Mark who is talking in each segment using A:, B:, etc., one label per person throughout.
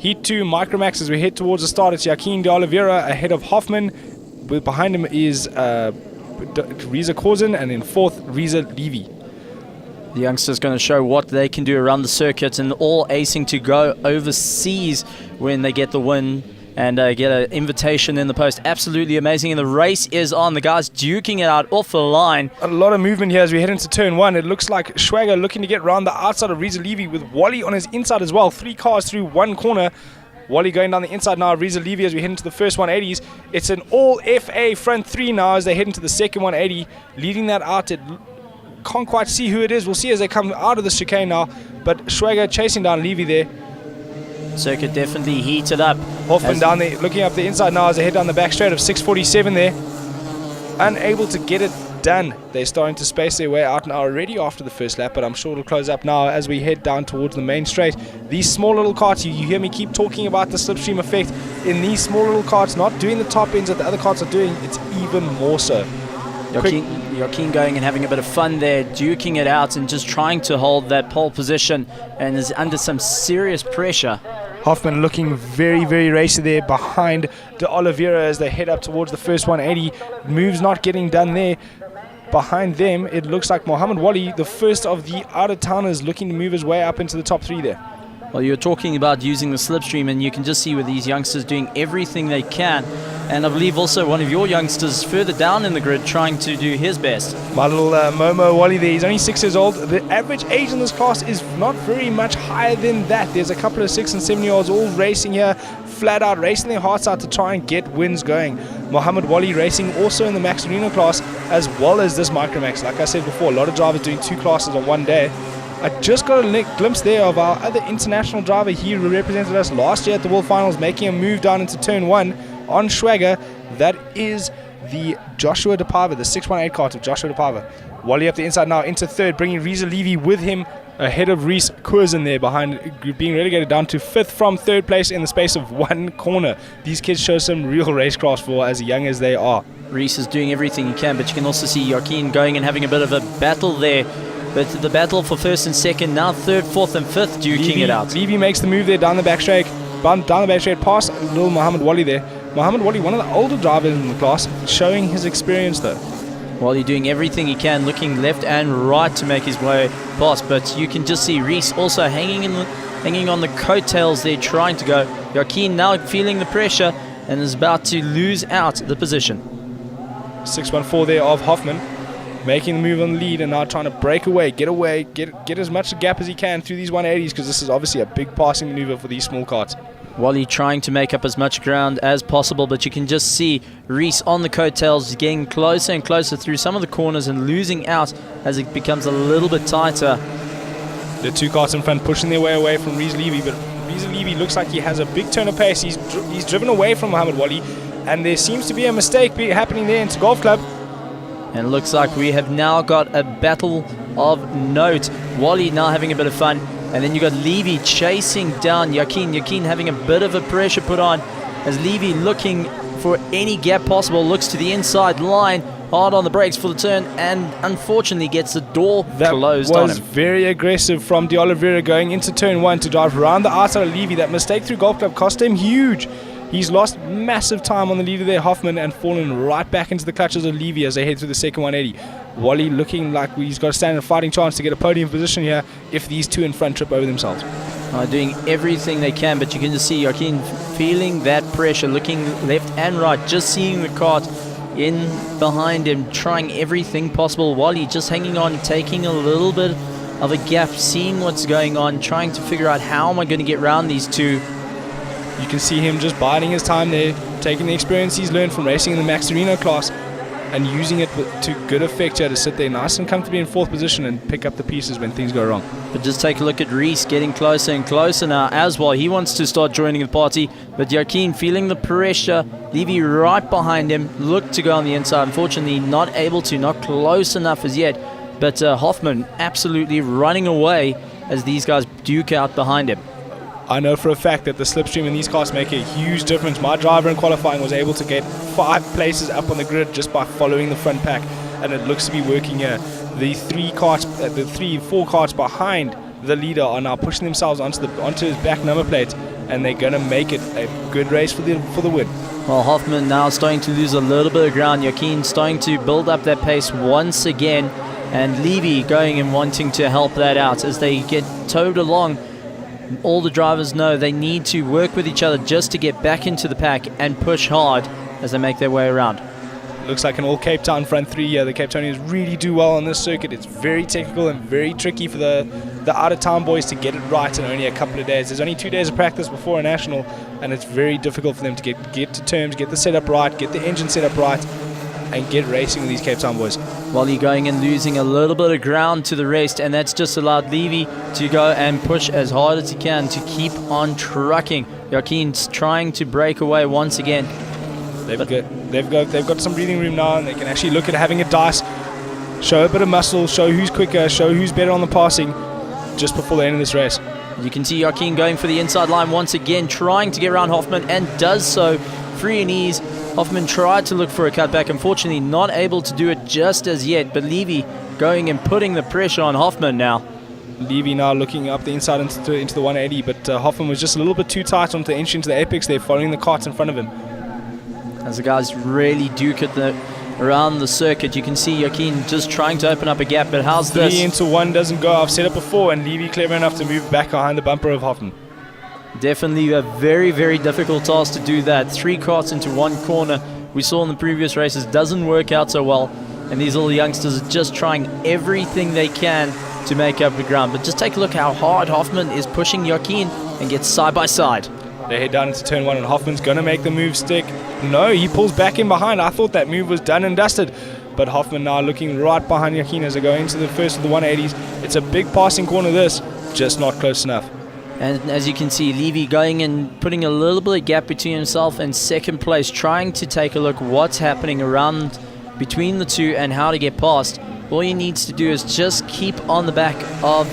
A: Heat 2, MicroMAX as we head towards the start. It's Joaquin de Oliveira ahead of Hoffman. Behind him is Reza Korzun, and in fourth, Reza Levy.
B: The youngsters going to show what they can do around the circuit, and all acing to go overseas when they get the win and get an invitation in the post. Absolutely amazing, and the race is on. The guys duking it out off the line.
A: A lot of movement here as we head into turn 1. It looks like Schwager looking to get around the outside of Reza Levy with Wally on his inside as well. 3 cars through 1 corner. Wally going down the inside now. Reza Levy as we head into the first 180s. It's an all FA front 3 now as they head into the second 180. Leading that out, it can't quite see who it is. We'll see as they come out of the chicane now. But Schwager chasing down Levy there.
B: Circuit definitely heated up.
A: Hoffman down there, looking up the inside now as they head down the back straight of 647 there. Unable to get it done. They're starting to space their way out now already after the first lap, but I'm sure it'll close up now as we head down towards the main straight. These small little karts, you hear me keep talking about the slipstream effect. In these small little karts, not doing the top ends that the other karts are doing, it's even more so.
B: Joaquin going and having a bit of fun there, duking it out and just trying to hold that pole position, and is under some serious pressure.
A: Hoffman looking very, very racy there behind de Oliveira as they head up towards the first 180. Moves not getting done there. Behind them, it looks like Mohammed Wali, the first of the out-of-towners, looking to move his way up into the top 3 there.
B: Well, you're talking about using the slipstream, and you can just see with these youngsters doing everything they can. And I believe also one of your youngsters further down in the grid trying to do his best.
A: My little Momo Wally there, he's only 6 years old. The average age in this class is not very much higher than that. There's a couple of 6 and 7 year olds all racing here, flat out, racing their hearts out to try and get wins going. Mohammed Wali racing also in the Max Reno class as well as this MicroMAX. Like I said before, a lot of drivers doing 2 classes on one day. I just got a glimpse there of our other international driver. He represented us last year at the World Finals, making a move down into turn 1 on Schwager. That is the Joshua De Pava, the 618 kart of Joshua De Pava. Wally up the inside now into third, bringing Reza Levy with him ahead of Rhys Korzun there behind, being relegated down to 5th from 3rd place in the space of 1 corner. These kids show some real racecraft for as young as they are.
B: Rhys is doing everything he can, but you can also see Joaquin going and having a bit of a battle there. But the battle for 1st and 2nd, now 3rd, 4th and 5th duking it out.
A: Levy makes the move there down the back straight, past little Mohammed Wali there. Mohammed Wali, one of the older drivers in the class, showing his experience though.
B: Wally doing everything he can, looking left and right to make his way past. But you can just see Rhys also hanging on the coattails there, trying to go. Joaquin now feeling the pressure and is about to lose out the position.
A: 614 there of Hoffman, making the move on the lead and now trying to break away, get as much gap as he can through these 180s, because this is obviously a big passing maneuver for these small karts.
B: Wally trying to make up as much ground as possible, but you can just see Rhys on the coattails getting closer and closer through some of the corners and losing out as it becomes a little bit tighter.
A: The 2 karts in front pushing their way away from Rhys Levy, but Rhys Levy looks like he has a big turn of pace. He's driven away from Mohammed Wali, and there seems to be a mistake happening there into Golf Club.
B: And it looks like we have now got a battle of note. Wally now having a bit of fun. And then you got Levy chasing down Joaquin. Joaquin having a bit of a pressure put on as Levy looking for any gap possible. Looks to the inside line. Hard on the brakes for the turn. And unfortunately gets the door closed on him.
A: That was very aggressive from de Oliveira going into turn 1 to drive around the outside of Levy. That mistake through Golf Club cost him huge. He's lost massive time on the leader there, Hoffman, and fallen right back into the clutches of Levy as they head through the second 180. Wally looking like he's got a standing fighting chance to get a podium position here if these 2 in front trip over themselves.
B: Doing everything they can, but you can just see Joaquin feeling that pressure, looking left and right, just seeing the kart in behind him, trying everything possible. Wally just hanging on, taking a little bit of a gap, seeing what's going on, trying to figure out how am I going to get around these 2.
A: You can see him just biding his time there, taking the experience he's learned from racing in the Max Reno class and using it to good effect here to sit there nice and comfortably in 4th position and pick up the pieces when things go wrong.
B: But just take a look at Rhys getting closer and closer now as well. He wants to start joining the party, but Joaquin feeling the pressure. Levy right behind him, looked to go on the inside. Unfortunately, not able to, not close enough as yet. But Hoffman absolutely running away as these guys duke out behind him.
A: I know for a fact that the slipstream in these cars make a huge difference. My driver in qualifying was able to get 5 places up on the grid just by following the front pack, and it looks to be working here. The 4 carts behind the leader are now pushing themselves onto his back number plate and they're going to make it a good race for the win.
B: Well, Hoffman now starting to lose a little bit of ground. Joaquin starting to build up that pace once again, and Levy going and wanting to help that out as they get towed along. All the drivers know they need to work with each other just to get back into the pack and push hard as they make their way around.
A: Looks like an all Cape Town front three here. The Cape Townians really do well on this circuit. It's very technical and very tricky for the out-of-town boys to get it right in only a couple of days. There's only 2 days of practice before a national, and it's very difficult for them to get to terms, get the setup right, get the engine set up right, and get racing with these Cape Town boys.
B: Wally going and losing a little bit of ground to the rest, and that's just allowed Levy to go and push as hard as he can to keep on trucking. Joaquin's trying to break away once again.
A: They've got some breathing room now, and they can actually look at having a dice, show a bit of muscle, show who's quicker, show who's better on the passing just before the end of this race.
B: You can see Joaquin going for the inside line once again, trying to get around Hoffman, and does so free and ease. Hoffman tried to look for a cutback, unfortunately not able to do it just as yet, but Levy going and putting the pressure on Hoffman now.
A: Levy now looking up the inside into the 180, but Hoffman was just a little bit too tight onto the entry into the apex there, following the carts in front of him.
B: As the guys really duke it around the circuit, you can see Joaquin just trying to open up a gap, but how's this?
A: 3 into 1 doesn't go. I've said it before, and Levy clever enough to move back behind the bumper of Hoffman.
B: Definitely a very, very difficult task to do that. 3 carts into 1 corner, we saw in the previous races, doesn't work out so well, and these little youngsters are just trying everything they can to make up the ground. But just take a look how hard Hoffman is pushing Joaquin and gets side by side.
A: They head down into turn 1, and Hoffman's going to make the move stick. No, he pulls back in behind. I thought that move was done and dusted. But Hoffman now looking right behind Joaquin as they go into the first of the 180s. It's a big passing corner this, just not close enough.
B: And as you can see, Levy going and putting a little bit of gap between himself and second place, trying to take a look what's happening around between the two and how to get past. All he needs to do is just keep on the back of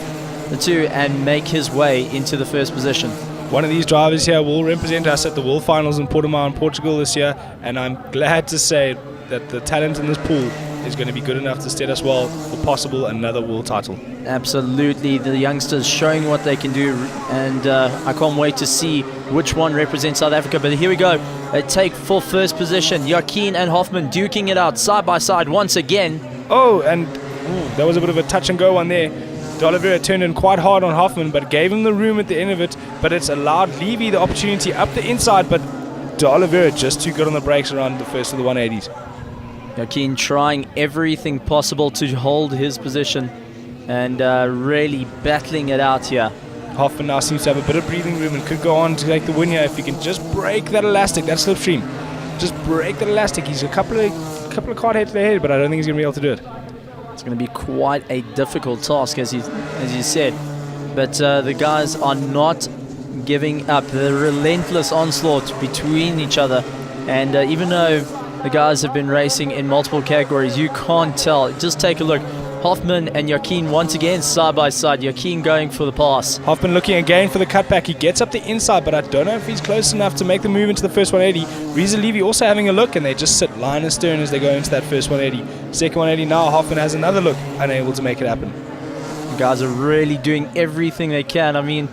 B: the two and make his way into the first position.
A: One of these drivers here will represent us at the World Finals in Portugal in Portugal this year, and I'm glad to say that the talent in this pool is going to be good enough to set us well for possible another world title.
B: Absolutely, the youngsters showing what they can do, and I can't wait to see which one represents South Africa. But here we go, a take for first position. Joaquin and Hoffman duking it out side by side once again.
A: Oh, and that was a bit of a touch and go one there. De Oliveira turned in quite hard on Hoffman, but gave him the room at the end of it. But it's allowed Levy the opportunity up the inside, but De Oliveira just too good on the brakes around the first of the 180s.
B: Joaquin trying everything possible to hold his position and really battling it out here.
A: Hoffman now seems to have a bit of breathing room and could go on to take the win here if he can just break that elastic, that slipstream. Just break that elastic. He's a couple of card heads ahead, but I don't think he's going to be able to do it.
B: It's going to be quite a difficult task, as you said. But the guys are not giving up. The relentless onslaught between each other. And even though the guys have been racing in multiple categories, you can't tell. Just take a look. Hoffman and Joaquin once again side by side. Joaquin going for the pass.
A: Hoffman looking again for the cutback. He gets up the inside, but I don't know if he's close enough to make the move into the first 180. Reza Levy also having a look, and they just sit line and stern as they go into that first 180. Second 180 now, Hoffman has another look, unable to make it happen.
B: The guys are really doing everything they can. I mean,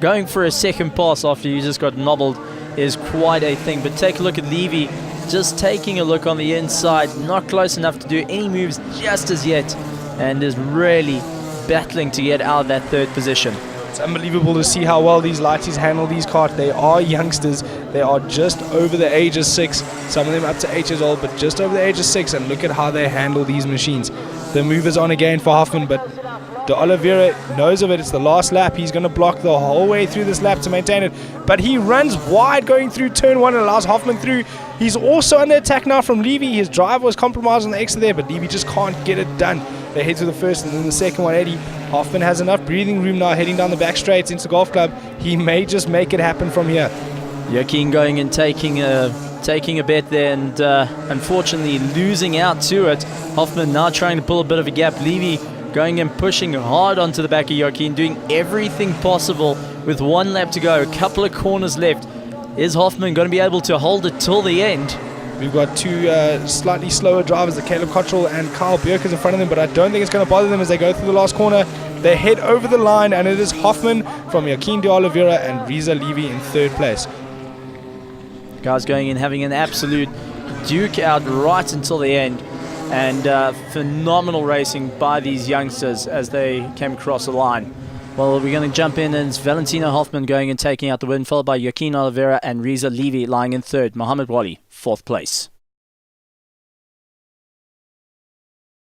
B: going for a second pass after you just got nobbled is quite a thing. But take a look at Levy, just taking a look on the inside, not close enough to do any moves just as yet, and is really battling to get out of that third position.
A: It's unbelievable to see how well these lighties handle these carts. They are youngsters. They are just over the age of 6. Some of them up to 8 years old, but just over the age of 6. And look at how they handle these machines. The move is on again for Hoffman, but De Oliveira knows of it. It's the last lap. He's going to block the whole way through this lap to maintain it. But he runs wide going through turn 1 and allows Hoffman through. He's also under attack now from Levy. His drive was compromised on the exit there, but Levy just can't get it done. They head to the first and then the second 180. Hoffman has enough breathing room now heading down the back straights into the golf club. He may just make it happen from here.
B: Joaquin going and taking a bet there, and unfortunately losing out to it. Hoffman now trying to pull a bit of a gap. Levy going and pushing hard onto the back of Joaquin, doing everything possible with 1 lap to go, a couple of corners left. Is Hoffman going to be able to hold it till the end?
A: We've got 2 slightly slower drivers, the Caleb Cottrell and Kyle Bjerkers in front of them, but I don't think it's going to bother them as they go through the last corner. They head over the line, and it is Hoffman from Joaquin de Oliveira and Riza Levy in third place.
B: Guys going in having an absolute duke out right until the end, and phenomenal racing by these youngsters as they came across the line. Well, we're going to jump in, and it's Valentino Hoffman going and taking out the win, followed by Joaquin Oliveira and Riza Levy lying in third. Mohammed Wali, fourth place.